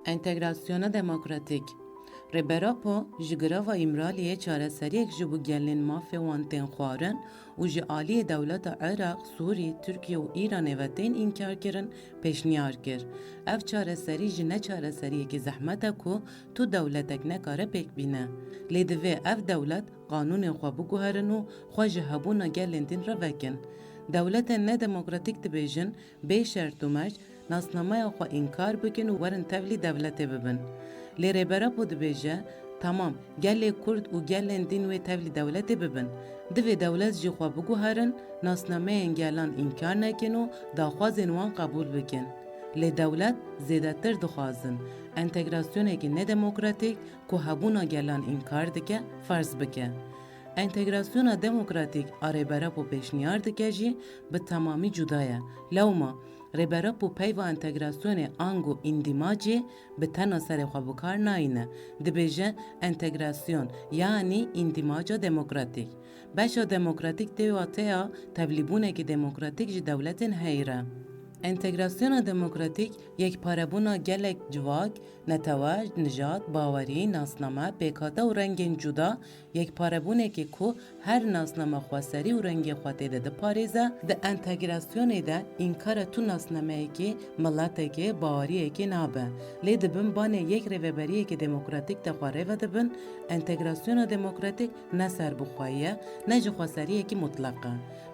انتگراسیون دموکراتیک ربراپو جگرا و امرالیه چارەسەریەک ji bo gelên mafê wan tên xwarin û ji aliyê dewleta Iraq, Sûrî, Tirkiye û Îranê ve tên înkar kirin, pêşniyar kir. Ev çarəserî ji ne çarəseriyekî zehmet e ku tu dewletek nekare pêk bîne. Lê divê ev dewlet qanûnên xwe biguherin û xwe ji hebûna gelên din re vekin. Dewletên nedemokratik dibêjin bê şert û merc nasnameya xwe înkar bikin û werin tevlî devletê bibin. Lê rêbera bu dibêje, tamam, gelê Kurd û gelên din wê tevlî dewletê bibin. Divê dewlet jî xwe biguherin, nasnameyên gelan înkar nekin û daxwazên wan qebûl bikin. Lê dewlet zêdetir dixwazin, entegrasyonekî nedemokratik ku hebûna gelan înkar dike, ferz bike. Entegrasyona demokratik a rêbera bu pêşniyar dike jî bi temamî cuda ye. Lewma, rêbera û peyva entegrasyonê ang û îndîmacê bi tena serê xwe bikar nayîne. Dibêje entegrasyon yanî îndîmaca demokratik. Beşa demokratik tê wateya tevlîbûnekî demokratik ji dewletên heyre. Entegrasyona demokratik yekparebûna gelek civak, netewaj, nijat, bawerî, nasname, pêkhate û rengên cuda, yekparebûnekî ku her nasname xweserî û rengê xwe tê de diparêze, di entegrasyonê de înkara tu nasnameyekî, miletekê, baweriyekê nabe. Lê dibin banê yek rêveberiyekî demokratik de xwe rêve dibin, entegrasyona demokratik ne serbixwayî ye, ne ji xweseriyekî mutlaq e.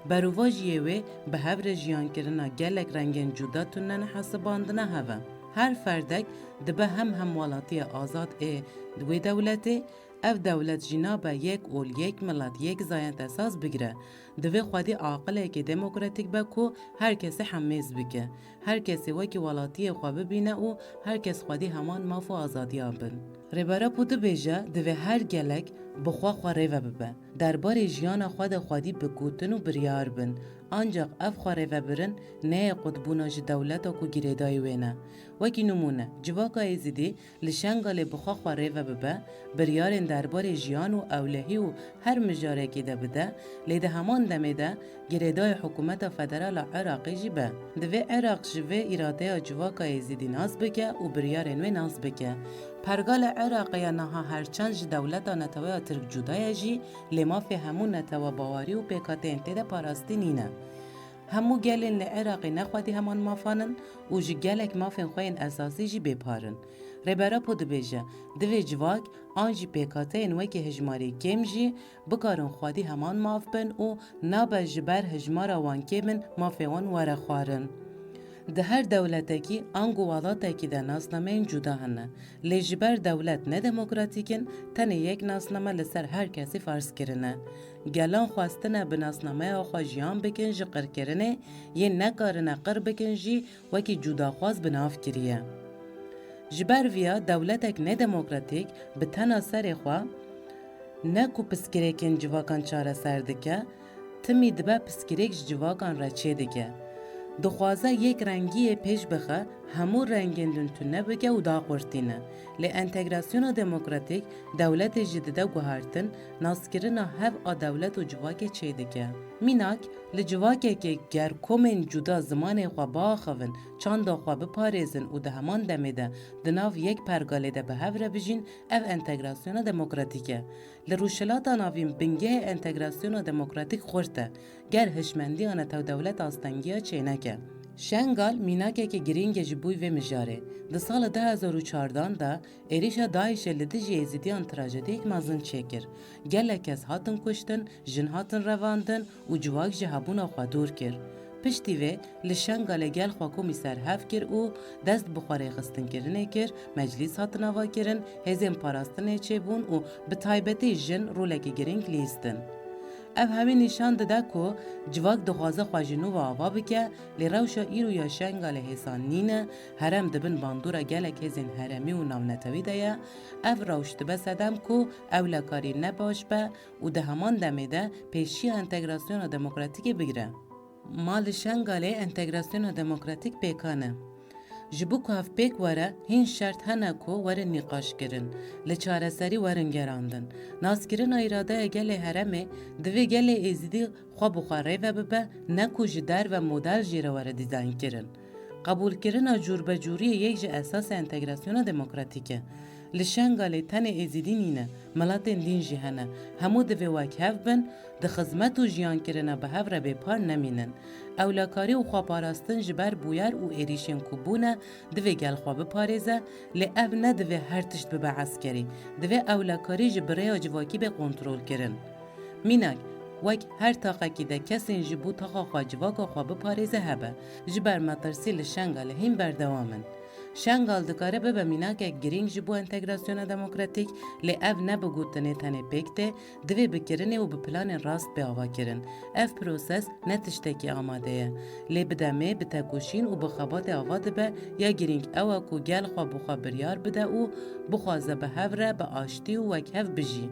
Berûva jiyê wê bi hev re jiyankirina gelek rengên cuda tune hesibandine heve. Her ferdek dibe hem hemwelatiya azad ê wê dewletê, ev dewlet jî nabe yek ol, yek milet, yek zayent esas bigire. Divê xwedî aqilekî demokratik be ku her kesê hemmêz bike. Her kesê wekî welatiyê xwe bibîne û her kes xwedî heman maf û azadiya bin. Rêbera û dibêje divê her gelek bi xwe xwe rêve bibe. Derbarê jiyana xwe de xwedî bigotin û biryar bin. Ancak ev xwe rêvebirin neyê qutbûna ji dewleta ku girêdayî wê ne. Wekî nimûne, civaka Êzidî li Şengalê bi xwe xwe rêve bibe, biryarên derbarê jiyan û ewlehî û her mijarekî de bide, lê di heman demê de girêdayê hikûmeta federala Iraqê jî be. Divê Iraq ji vê îradeya civaka Êzidî nas bike û biryarên wê nas bike. Pergala Iraqê ya niha herçend ji dewleta neteweya Tirk cuda ye jî, lê mafê hemû netewe bawerî û pêkhateyên tê de parastî nîne. Hemû gelên li Iraqê nexwedî heman mafanin û ji gelek mafên xwe yên esasî jî bêparin. Rêbera po dibêje, divê civak an jî pêkhateyên wekî hejmarî kêm jî bikarin xwedî heman maf bin û nabe ji ber hejmara wan kêmin mafê wan were xwarin. Di her dewletekî ang û welatekî de nasnameyên cuda hene. Lê ji ber dewlet nedemokratîkin, tenê yek nasname li ser her kesî ferz kirine. Gelan xwestine bi nasnameya xwe jiyan bikin ji qirkirinê, yên nekarine qir bikin jî wekî cudaxwaz bi nav kiriye. Ji ber vîya dewletek nedemokratik bi tena serê xwe ne ku piskirêkên civakan çareser dike, timî dibe piskirêk ji civakan re çê dike. Dixwaze yek rengiyê pêş bixe, hemû rengên din tune bike û daqurtîne. Lê entegrasyona demokratik, dewletê jî dide guhertin, naskirina hev a dewlet û civakê çê dike. Mînak, li civakekê gerkomên cuda zimanê xwe biaxivin, çanda xwe biparêzin û di heman demê de di nav yek pergalê de bi hev re bijîn, ev entegrasyona demokratik e. Li rûşilata navîn bingehê entegrasyona demokratik xurt e, ger hişmendiya netewdewlet astengiya çêneke. Şengal mînakeke girîng e ji bûyî vê mijarê. Di sala 2014 de êrişa Daişê li dijî Êzidiyan trajediyek mezin çêkir. Gelek kes hatin kuştin, jin hatin revandin û civak ji hebûna xwe dûr kir. Piştî vê li Şengalê gel xwekomî serhev kir û dest bi xwerêxistinkirinê kir, meclîs hatin avakirin, hêzên parastinê çêbûn û bi taybetî jin rolekî girîng lîstin. Ev hemî nîşan dide ku civak dixwaze xwe ji nû ve ava bike, lê rewşa îro ya Şengalê hêsan nîne, herem dibin bandora gelek hêzên heremî û navnetewî de ye, ev rewş dibe sedem ku ewlekarî ne baş be û di heman demê de pêşiya entegrasyona demokratîkê bigire. Ma li Şengalê entegrasyona demokratik pêkane. Ji bo ku ev pêk were, hîn şert hene ku werin nîqaşkirin, li çareserî werin gerandin. Naskirina îradeya gelê heremê divê gelê Êzidî xwe bi xwe rêve bibe, ne ku ji der ve model jî re were dîzaynkirin. قبول کردن جور به جوری یک اساس انتگراسیون دموکراتیکه. لشنگالی تن ازیدینینه ملاتین دین جهنه همو دوی وک هف بن ده خدمت و جیان کرنه به هف را بپار نمینن. اولاکاری و خواه جبر بویر و ایریشن کبونه دوی گل خواه بپارزه لی او نه دوی هر تشت ببه عسکری دوی اولاکاری جبره آجواکی به کنترول کرن. میناک وک هر تاقه که ده کسین جبو تاقه خواه جواکا خواه بپارزه هبه جبر مطرسی لشنگال هم بردوامن. شنگال دکاره به میناک گرینگ جبو انتگراسیون دموکراتیک لی او نبگوتنه تنه بکته دوی بکرنه و بپلان راست به آوا کرن. اف پروسس نتشتکی آماده لی بدمه بتکوشین و بخوابات آواده به یا گرینگ اوه کو گل خواه بخواه بریار بده و بخوازه به هفره به آشتی و وک هف بجی.